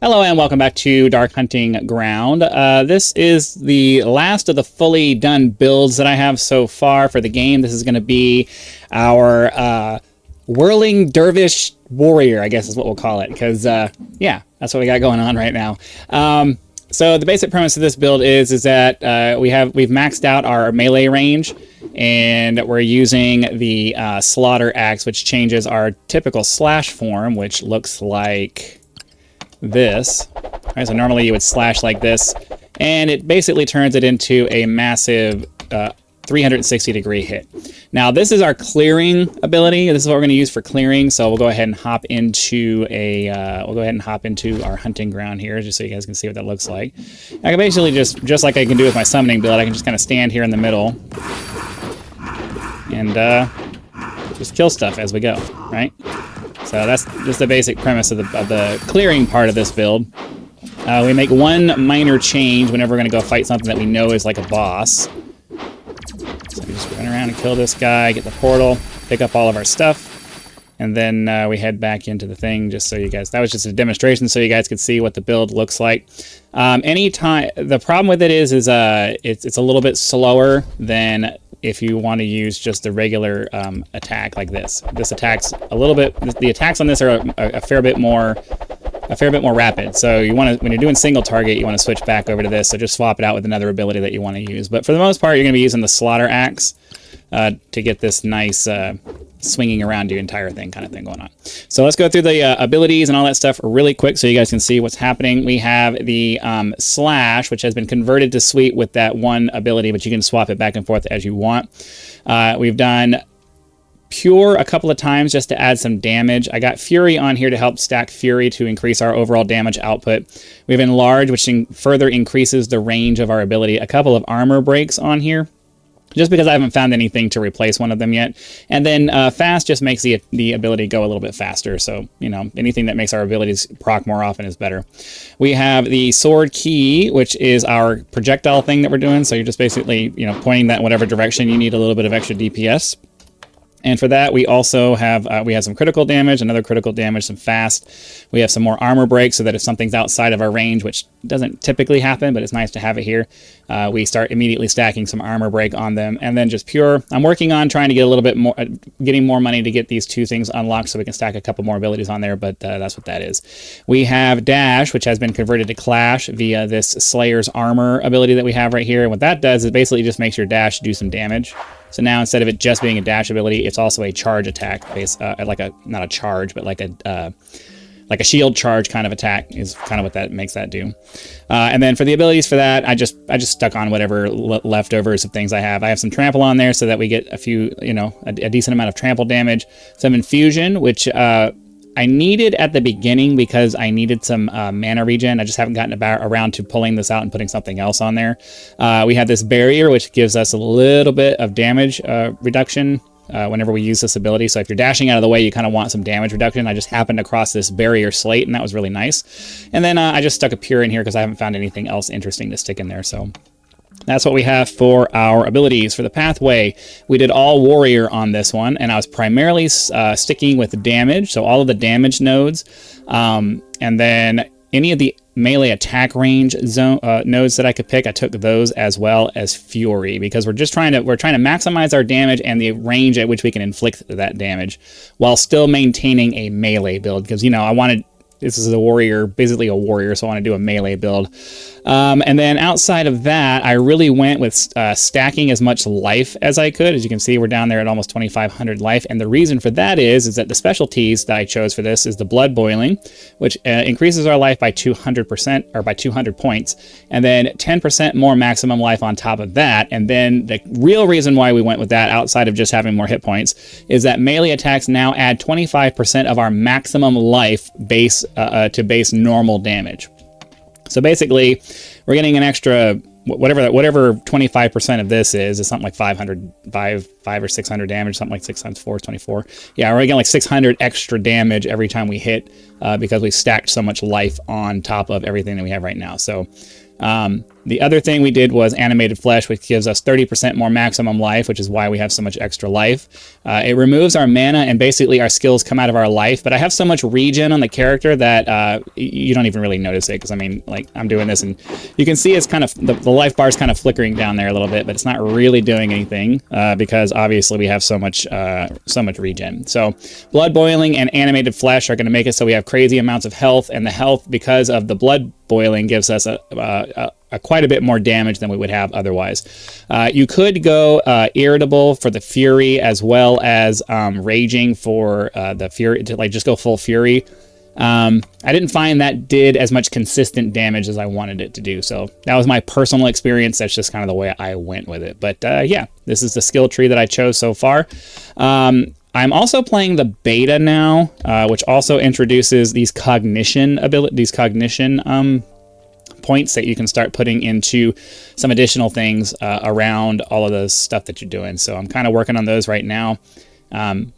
Hello and welcome back to Dark Hunting Ground. This is the last of the fully done builds that I have so far for the game. This is going to be our Whirling Dervish Warrior, I guess is what we'll call it, because yeah, that's what we got going on right now. So the basic premise of this build is that we've maxed out our melee range, and we're using the Slaughter Axe, which changes our typical slash form, which looks like this. All right, so normally you would slash like this, and it basically turns it into a massive 360-degree hit. Now this is our clearing ability. This is what we're going to use for clearing. So we'll go ahead and hop into our hunting ground here, just so you guys can see what that looks like. I can basically just like I can do with my summoning build, I can just kind of stand here in the middle and just kill stuff as we go, right? So that's just the basic premise of the clearing part of this build. We make one minor change whenever we're going to go fight something that we know is like a boss. So we just run around and kill this guy, get the portal, pick up all of our stuff, and then we head back into the thing just so you guys... That was just a demonstration so you guys could see what the build looks like. The problem with it is it's a little bit slower than if you want to use just the regular attack like this. This attack's a little bit... The attacks on this are a fair bit more rapid. So you want to, when you're doing single target, you want to switch back over to this. So just swap it out with another ability that you want to use. But for the most part, you're going to be using the Slaughter Axe to get this nice swinging around your entire thing kind of thing going on. So let's go through the abilities and all that stuff really quick so you guys can see what's happening. We have the Slash, which has been converted to Sweep with that one ability, but you can swap it back and forth as you want. We've done Pure a couple of times just to add some damage. I got Fury on here to help stack Fury to increase our overall damage output. We have Enlarge, which further increases the range of our ability. A couple of armor breaks on here, just because I haven't found anything to replace one of them yet. And then Fast just makes the ability go a little bit faster. So, you know, anything that makes our abilities proc more often is better. We have the Sword Key, which is our projectile thing that we're doing. So you're just basically, you know, pointing that in whatever direction you need a little bit of extra DPS. And for that, we also have some critical damage, another critical damage, some fast. We have some more armor breaks so that if something's outside of our range, which doesn't typically happen, but it's nice to have it here, we start immediately stacking some armor break on them. And then just pure. I'm working on trying to get a little bit more, getting more money to get these two things unlocked so we can stack a couple more abilities on there, but that's what that is. We have Dash, which has been converted to Clash via this Slayer's Armor ability that we have right here. And what that does is basically just makes your Dash do some damage. So now instead of it just being a dash ability, it's also a charge attack, not a charge, but like a shield charge kind of attack is kind of what that makes that do. And then for the abilities for that, I just stuck on whatever leftovers of things I have. I have some trample on there so that we get a few, you know, a decent amount of trample damage. Some infusion, which I needed at the beginning because I needed some mana regen. I just haven't gotten around to pulling this out and putting something else on there. We have this barrier, which gives us a little bit of damage reduction whenever we use this ability. So if you're dashing out of the way, you kind of want some damage reduction. I just happened across this barrier slate, and that was really nice. And then I just stuck a Pure in here because I haven't found anything else interesting to stick in there. So that's what we have for our abilities. For the pathway, we did all warrior on this one, and I was primarily sticking with damage, so all of the damage nodes, and then any of the melee attack range nodes that I could pick, I took those as well as Fury, because we're trying to maximize our damage and the range at which we can inflict that damage while still maintaining a melee build, because, you know, this is a warrior, basically a warrior, so I want to do a melee build. And then outside of that, I really went with stacking as much life as I could. As you can see, we're down there at almost 2,500 life. And the reason for that is that the specialties that I chose for this is the Blood Boiling, which increases our life by 200%, or by 200 points. And then 10% more maximum life on top of that. And then the real reason why we went with that, outside of just having more hit points, is that melee attacks now add 25% of our maximum life base to base normal damage. So basically, we're getting an extra, whatever 25% of this is something like 5 or 600 damage, something like 6 times 4 is 24. Yeah, we're getting like 600 extra damage every time we hit because we stacked so much life on top of everything that we have right now. So The other thing we did was animated flesh, which gives us 30% more maximum life, which is why we have so much extra life. It removes our mana, and basically our skills come out of our life, but I have so much regen on the character that you don't even really notice it, because I mean, like, I'm doing this and you can see it's kind of, the life bar is kind of flickering down there a little bit, but it's not really doing anything because obviously we have so much regen. So blood boiling and animated flesh are going to make it so we have crazy amounts of health, and the health, because of the blood boiling, gives us quite a bit more damage than we would have otherwise. You could go irritable for the fury, as well as raging for the fury, to like just go full fury. I didn't find that did as much consistent damage as I wanted it to do, so that was my personal experience. That's just kind of the way I went with it. But yeah, this is the skill tree that I chose so far. I'm also playing the beta now, which also introduces these cognition points that you can start putting into some additional things around all of the stuff that you're doing. So I'm kind of working on those right now.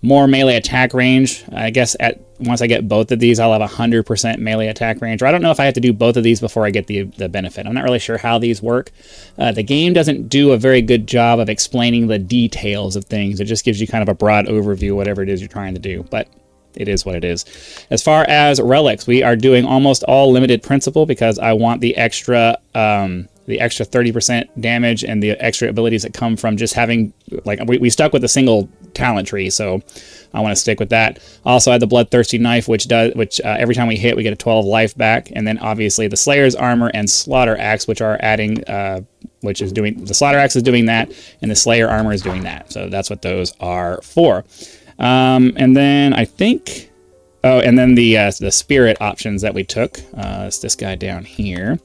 More melee attack range. I guess once I get both of these, I'll have 100% melee attack range. Or I don't know if I have to do both of these before I get the benefit. I'm not really sure how these work. The game doesn't do a very good job of explaining the details of things. It just gives you kind of a broad overview, whatever it is you're trying to do. But it is what it is. As far as relics, we are doing almost all limited principle because I want the extra 30% damage and the extra abilities that come from just having, like, we stuck with a single talent tree, so I want to stick with that. Also, I have the bloodthirsty knife, which every time we hit, we get a 12 life back, and then obviously the Slayer's armor and Slaughter axe, which are adding, the Slaughter axe is doing that, and the Slayer armor is doing that. So that's what those are for. And then I think, and then the spirit options that we took. It's this guy down here.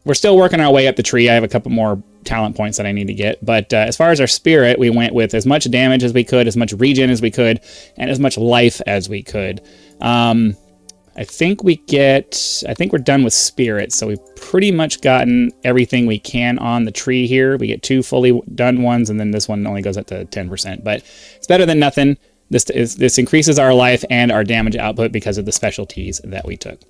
We're still working our way up the tree. I have a couple more talent points that I need to get. But as far as our spirit, we went with as much damage as we could, as much regen as we could, and as much life as we could. I think we're done with spirit, so we've pretty much gotten everything we can on the tree here. We get 2 fully done ones, and then this one only goes up to 10%. But it's better than nothing. This increases our life and our damage output because of the specialties that we took.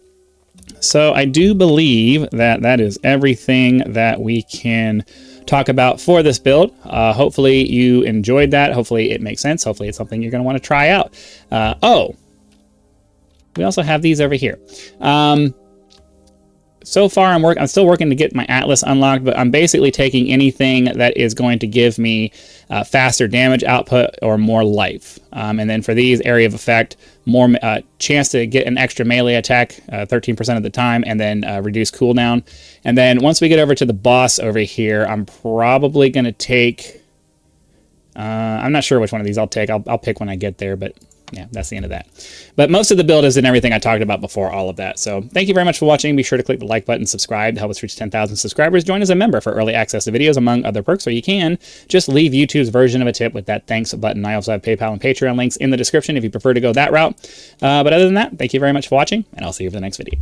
So I do believe that is everything that we can talk about for this build. Hopefully you enjoyed that. Hopefully it makes sense. Hopefully it's something you're going to want to try out. We also have these over here. So far I'm still working to get my Atlas unlocked, but I'm basically taking anything that is going to give me faster damage output or more life. And then for these, area of effect, more chance to get an extra melee attack 13% of the time, and then reduce cooldown. And then once we get over to the boss over here, I'm probably going to take... I'm not sure which one of these I'll take. I'll pick when I get there, but... yeah, that's the end of that. But most of the build is in everything I talked about before, all of that. So thank you very much for watching. Be sure to click the like button, subscribe to help us reach 10,000 subscribers. Join as a member for early access to videos, among other perks, or you can just leave YouTube's version of a tip with that thanks button. I also have PayPal and Patreon links in the description if you prefer to go that route. But other than that, thank you very much for watching, and I'll see you for the next video.